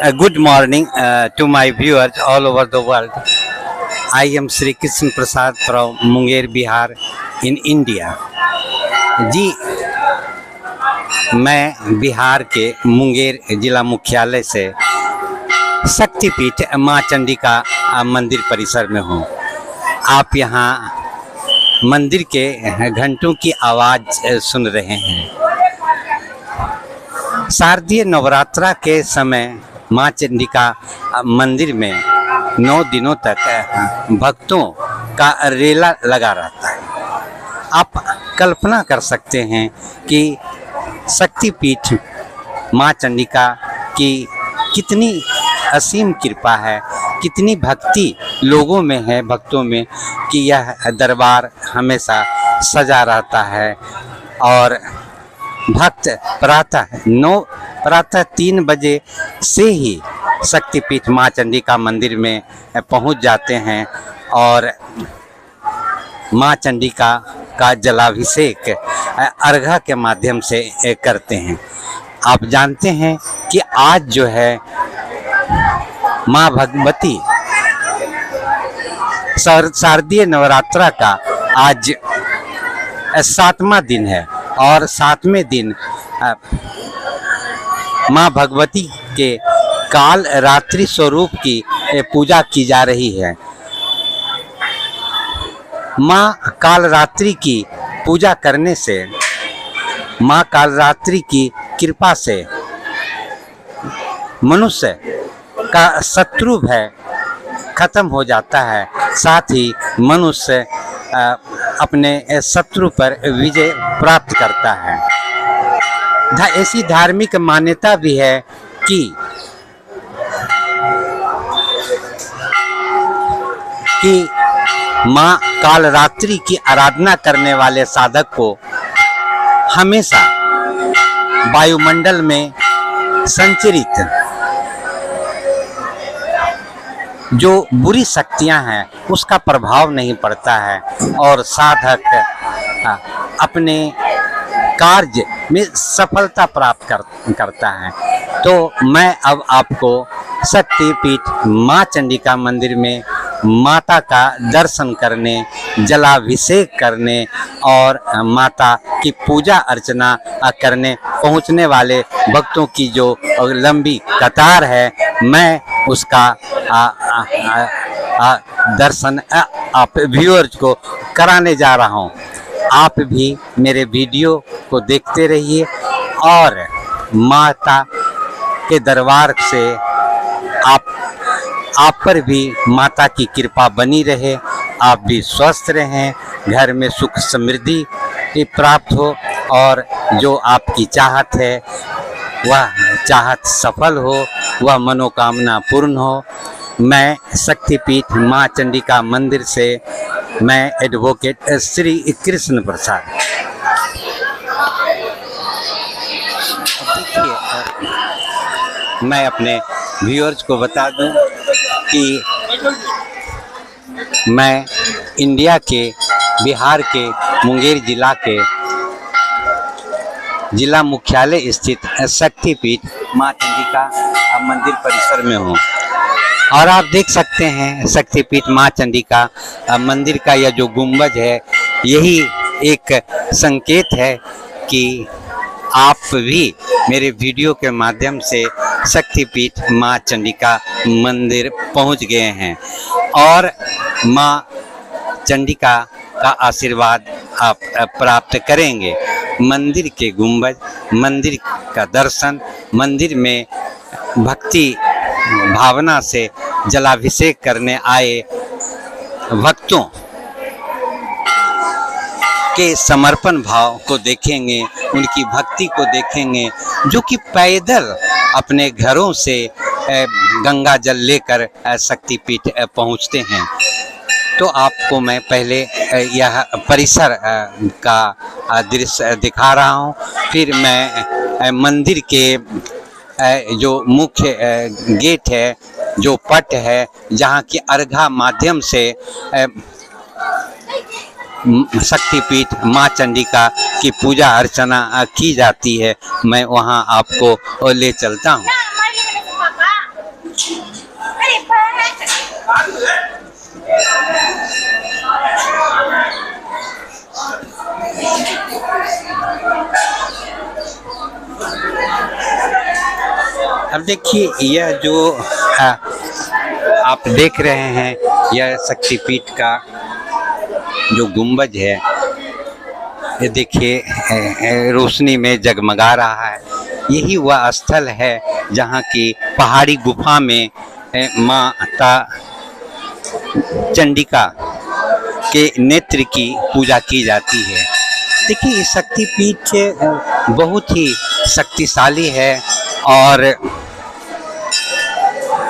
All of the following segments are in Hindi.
Good morning to my viewers all over the world. I am Sri Krishna Prasad from Munger, Bihar in India. जी, मैं बिहार के मुंगेर जिला मुख्यालय से शक्तिपीठ माँ चंडिका मंदिर परिसर में हूँ। आप यहाँ मंदिर के घंटों की आवाज़ सुन रहे हैं। शारदीय नवरात्रा के समय माँ चंडिका मंदिर में 9 दिनों तक भक्तों का रेला लगा रहता है। आप कल्पना कर सकते हैं कि शक्तिपीठ माँ चंडिका की कितनी असीम कृपा है, कितनी भक्ति लोगों में है, भक्तों में, कि यह दरबार हमेशा सजा रहता है। और भक्त प्रातः 3 बजे से ही शक्तिपीठ माँ चंडिका मंदिर में पहुंच जाते हैं और माँ चंडिका का जलाभिषेक अर्घा के माध्यम से करते हैं। आप जानते हैं कि आज जो है माँ भगवती शारदीय नवरात्रा का आज 7वां दिन है और 7वें दिन माँ भगवती के काल रात्रि स्वरूप की पूजा की जा रही है। माँ कालरात्रि की पूजा करने से, माँ कालरात्रि की कृपा से मनुष्य का शत्रु भय खत्म हो जाता है। साथ ही मनुष्य अपने शत्रु पर विजय प्राप्त करता है। ऐसी धार्मिक मान्यता भी है कि माँ कालरात्रि की आराधना करने वाले साधक को हमेशा वायुमंडल में संचरित जो बुरी शक्तियां हैं उसका प्रभाव नहीं पड़ता है और साधक अपने कार्य में सफलता प्राप्त करता है। तो मैं अब आपको शक्तिपीठ माँ चंडिका मंदिर में माता का दर्शन करने, जलाभिषेक करने और माता की पूजा अर्चना करने पहुंचने वाले भक्तों की जो लंबी कतार है, मैं उसका दर्शन आप व्यूअर्स को कराने जा रहा हूं। आप भी मेरे वीडियो को देखते रहिए और माता के दरबार से आप पर भी माता की कृपा बनी रहे, आप भी स्वस्थ रहें, घर में सुख समृद्धि प्राप्त हो और जो आपकी चाहत है वह चाहत सफल हो, वह मनोकामना पूर्ण हो। मैं शक्तिपीठ माँ चंडिका मंदिर से मैं एडवोकेट श्री कृष्ण प्रसाद। मैं अपने व्यूअर्स को बता दूं कि मैं इंडिया के बिहार के मुंगेर जिला के जिला मुख्यालय स्थित शक्तिपीठ माँ चंडिका मंदिर परिसर में हूँ और आप देख सकते हैं शक्तिपीठ माँ चंडिका मंदिर का यह जो गुंबज है, यही एक संकेत है कि आप भी मेरे वीडियो के माध्यम से शक्तिपीठ माँ चंडिका मंदिर पहुंच गए हैं और माँ चंडिका का आशीर्वाद आप प्राप्त करेंगे। मंदिर के गुंबज, मंदिर का दर्शन, मंदिर में भक्ति भावना से जलाभिषेक करने आए भक्तों के समर्पण भाव को देखेंगे, उनकी भक्ति को देखेंगे, जो कि पैदल अपने घरों से गंगा जल लेकर शक्तिपीठ पहुंचते हैं। तो आपको मैं पहले यह परिसर का दृश्य दिखा रहा हूं, फिर मैं मंदिर के जो मुख्य गेट है, जो पट है, जहां की अर्घा माध्यम से शक्तिपीठ माँ चंडिका की पूजा अर्चना की जाती है, मैं वहां आपको ले चलता हूं। अब देखिए यह जो आप देख रहे हैं, यह शक्तिपीठ का जो गुंबज है, ये देखिए रोशनी में जगमगा रहा है। यही वह स्थल है जहाँ की पहाड़ी गुफा में माता चंडिका के नेत्र की पूजा की जाती है। देखिए ये शक्तिपीठ बहुत ही शक्तिशाली है और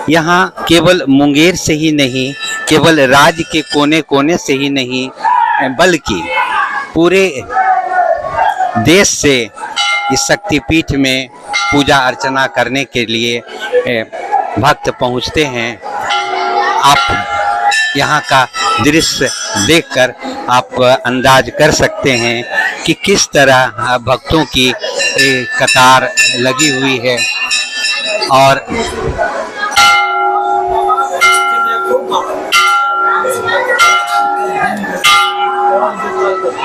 यहाँ केवल मुंगेर से ही नहीं, केवल राज्य के कोने कोने से ही नहीं, बल्कि पूरे देश से इस शक्तिपीठ में पूजा अर्चना करने के लिए भक्त पहुँचते हैं। आप यहाँ का दृश्य देखकर आप अंदाज कर सकते हैं कि किस तरह भक्तों की कतार लगी हुई है। और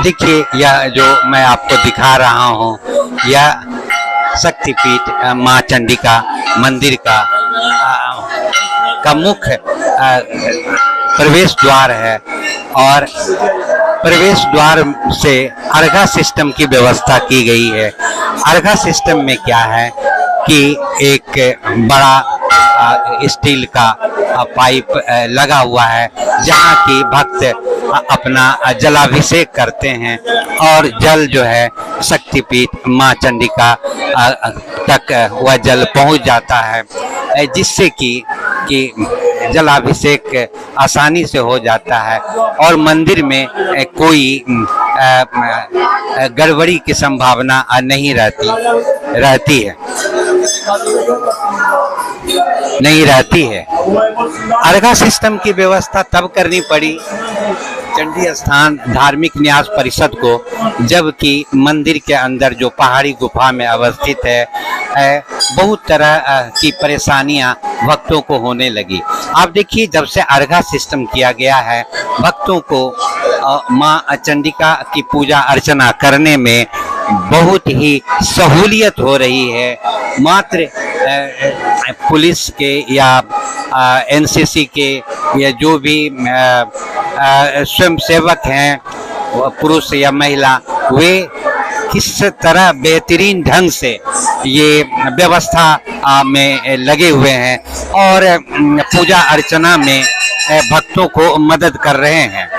देखिए यह जो मैं आपको दिखा रहा हूँ, यह शक्तिपीठ माँ चंडिका मंदिर का मुख्य प्रवेश द्वार है। और प्रवेश द्वार से अर्घा सिस्टम की व्यवस्था की गई है। अर्घा सिस्टम में क्या है कि एक बड़ा स्टील का पाइप लगा हुआ है, जहाँ की भक्त अपना जलाभिषेक करते हैं और जल जो है शक्तिपीठ माँ चंडिका तक वह जल पहुँच जाता है, जिससे कि जलाभिषेक आसानी से हो जाता है और मंदिर में कोई गड़बड़ी की संभावना नहीं रहती है। अर्घा सिस्टम की व्यवस्था तब करनी पड़ी चंडी स्थान धार्मिक न्यास परिषद को, जबकि मंदिर के अंदर जो पहाड़ी गुफा में अवस्थित है बहुत तरह की परेशानियां भक्तों को होने लगी। आप देखिए जब से अर्घा सिस्टम किया गया है, भक्तों को माँ चंडिका की पूजा अर्चना करने में बहुत ही सहूलियत हो रही है। मात्र पुलिस के या एनसीसी के या जो भी स्वयंसेवक हैं, पुरुष या महिला, वे किस तरह बेहतरीन ढंग से ये व्यवस्था में लगे हुए हैं और पूजा अर्चना में भक्तों को मदद कर रहे हैं।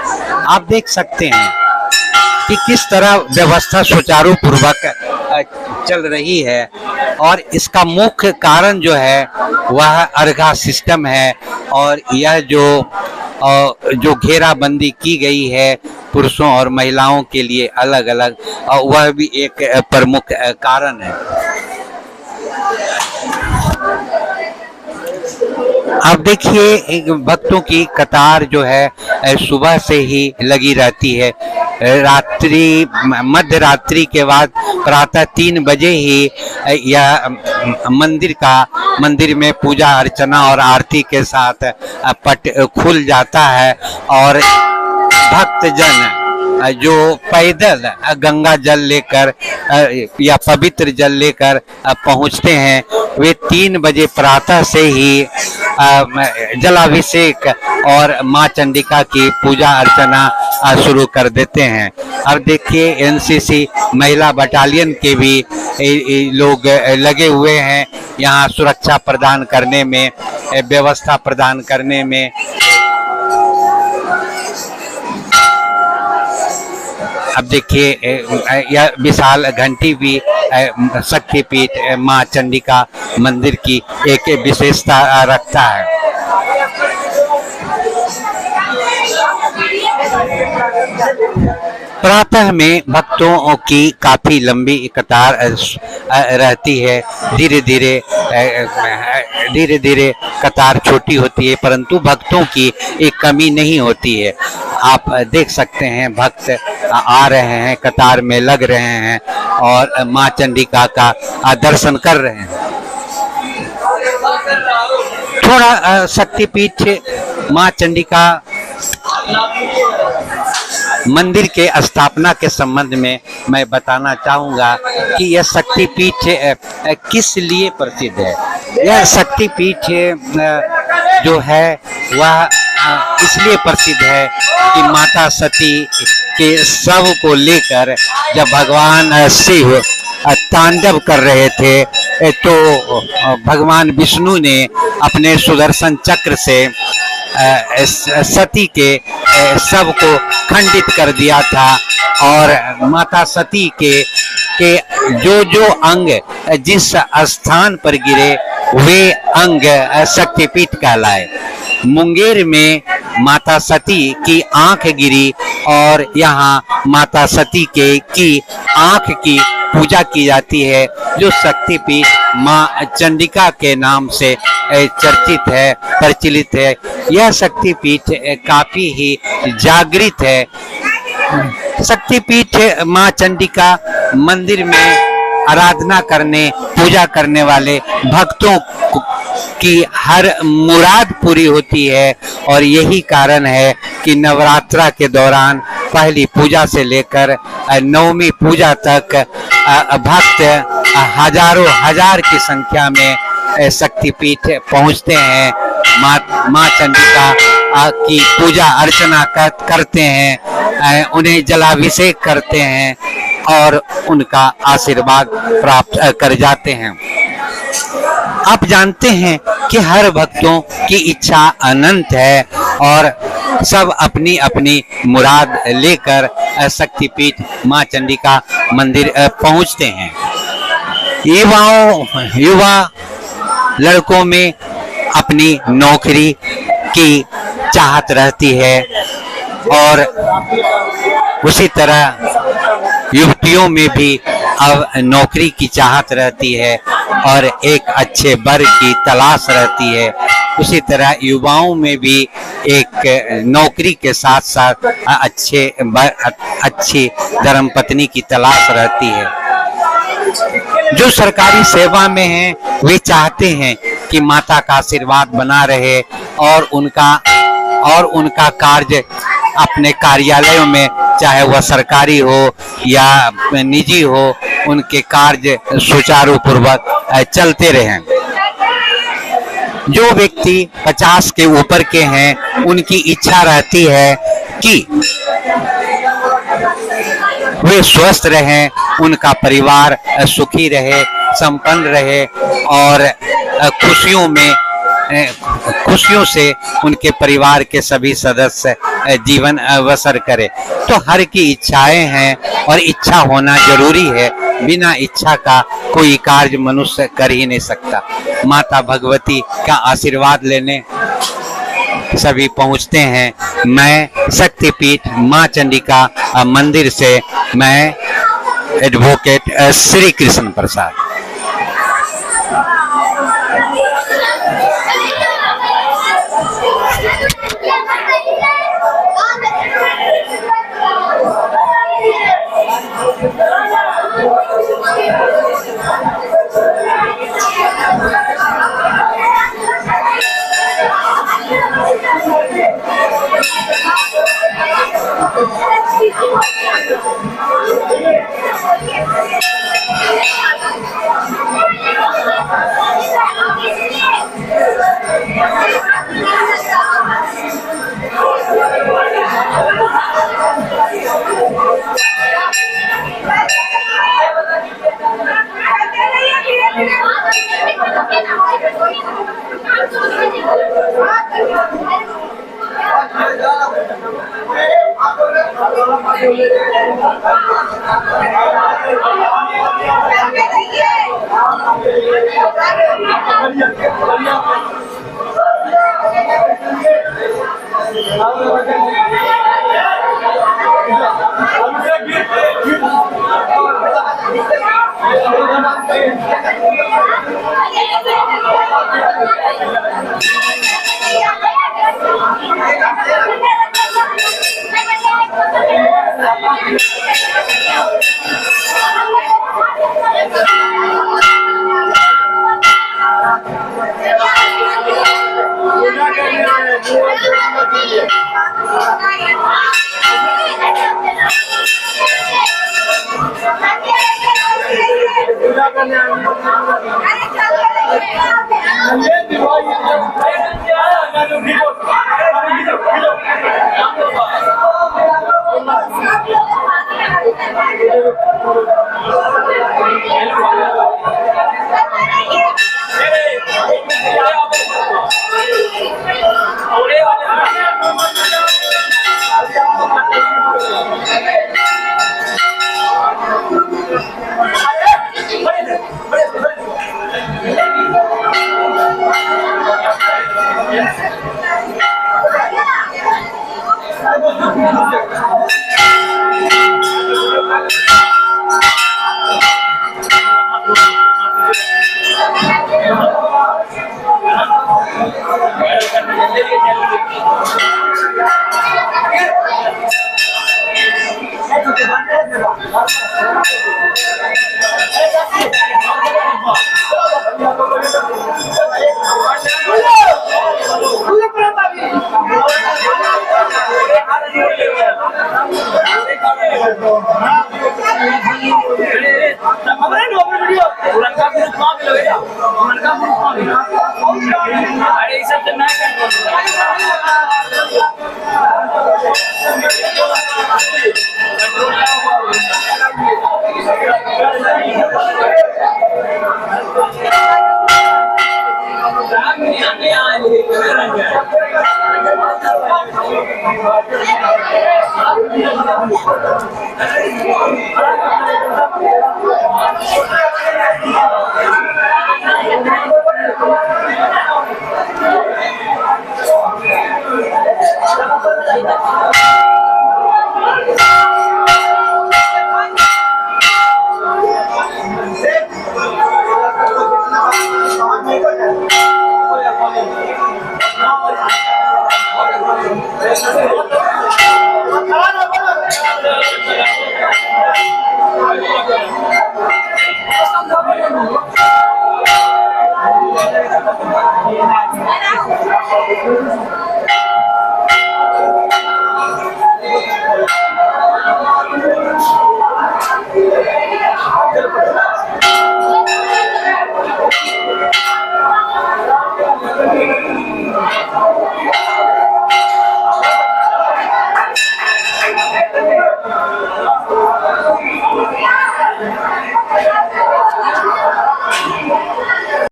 आप देख सकते हैं कि किस तरह व्यवस्था सुचारू पूर्वक चल रही है और इसका मुख्य कारण जो है वह अर्घा सिस्टम है। और यह जो घेराबंदी की गई है पुरुषों और महिलाओं के लिए अलग अलग, वह भी एक प्रमुख कारण है। आप देखिए भक्तों की कतार जो है सुबह से ही लगी रहती है। मध्य रात्रि के बाद प्रातः 3 बजे ही यह मंदिर में पूजा अर्चना और आरती के साथ पट खुल जाता है और भक्तजन जो पैदल गंगा जल लेकर या पवित्र जल लेकर पहुंचते हैं, वे 3 बजे प्रातः से ही जलाभिषेक और माँ चंडिका की पूजा अर्चना शुरू कर देते हैं। अब देखिए एनसीसी महिला बटालियन के भी लोग लगे हुए हैं यहाँ सुरक्षा प्रदान करने में, व्यवस्था प्रदान करने में। अब देखिए यह विशाल घंटी भी शक्तिपीठ माँ चंडिका मंदिर की एक विशेषता रखता है। प्रातः में भक्तों की काफी लंबी कतार रहती है। धीरे धीरे कतार छोटी होती है, परंतु भक्तों की एक कमी नहीं होती है। आप देख सकते हैं भक्त आ रहे हैं, कतार में लग रहे हैं और माँ चंडिका का दर्शन कर रहे हैं। थोड़ा शक्तिपीठ माँ चंडिका मंदिर के स्थापना के संबंध में मैं बताना चाहूँगा कि यह शक्तिपीठ किस लिए प्रसिद्ध है। यह शक्तिपीठ जो है वह इसलिए प्रसिद्ध है कि माता सती के शव को लेकर जब भगवान शिव तांडव कर रहे थे तो भगवान विष्णु ने अपने सुदर्शन चक्र से सती के शव को खंडित कर दिया था और माता सती के जो अंग जिस स्थान पर गिरे वे अंग शक्तिपीठ कहलाए। मुंगेर में माता सती की आंख गिरी और यहाँ माता सती की आंख की पूजा की जाती है, जो शक्तिपीठ माँ चंडिका के नाम से चर्चित है, प्रचलित है। यह शक्तिपीठ काफी ही जागृत है। शक्तिपीठ माँ चंडिका मंदिर में आराधना करने पूजा करने वाले भक्तों की हर मुराद पूरी होती है और यही कारण है कि नवरात्रा के दौरान पहली पूजा से लेकर नवमी पूजा तक भक्त हजारों हजार की संख्या में शक्तिपीठ पहुंचते हैं, माँ चंडिका की पूजा अर्चना करते हैं, उन्हें जलाभिषेक करते हैं और उनका आशीर्वाद प्राप्त कर जाते हैं। आप जानते हैं कि हर भक्तों की इच्छा अनंत है और सब अपनी अपनी मुराद लेकर शक्तिपीठ माँ चंडिका मंदिर पहुंचते हैं। युवा लड़कों में अपनी नौकरी की चाहत रहती है और उसी तरह युवतियों में भी अब नौकरी की चाहत रहती है और एक अच्छे वर की तलाश रहती है। उसी तरह युवाओं में भी एक नौकरी के साथ साथ अच्छी धर्मपत्नी की तलाश रहती है। जो सरकारी सेवा में हैं वे चाहते हैं कि माता का आशीर्वाद बना रहे और उनका कार्य अपने कार्यालयों में, चाहे वह सरकारी हो या निजी हो, उनके कार्य सुचारू पूर्वक चलते रहें। जो व्यक्ति 50 के ऊपर के हैं उनकी इच्छा रहती है कि वे स्वस्थ रहें, उनका परिवार सुखी रहे, संपन्न रहे और खुशियों से उनके परिवार के सभी सदस्य जीवन बसर करे। तो हर की इच्छाएं हैं और इच्छा होना जरूरी है। बिना इच्छा का कोई कार्य मनुष्य कर ही नहीं सकता। माता भगवती का आशीर्वाद लेने सभी पहुंचते हैं। मैं शक्तिपीठ माँ चंडिका मंदिर से मैं एडवोकेट श्री कृष्ण प्रसाद। पूजा करने Thank you.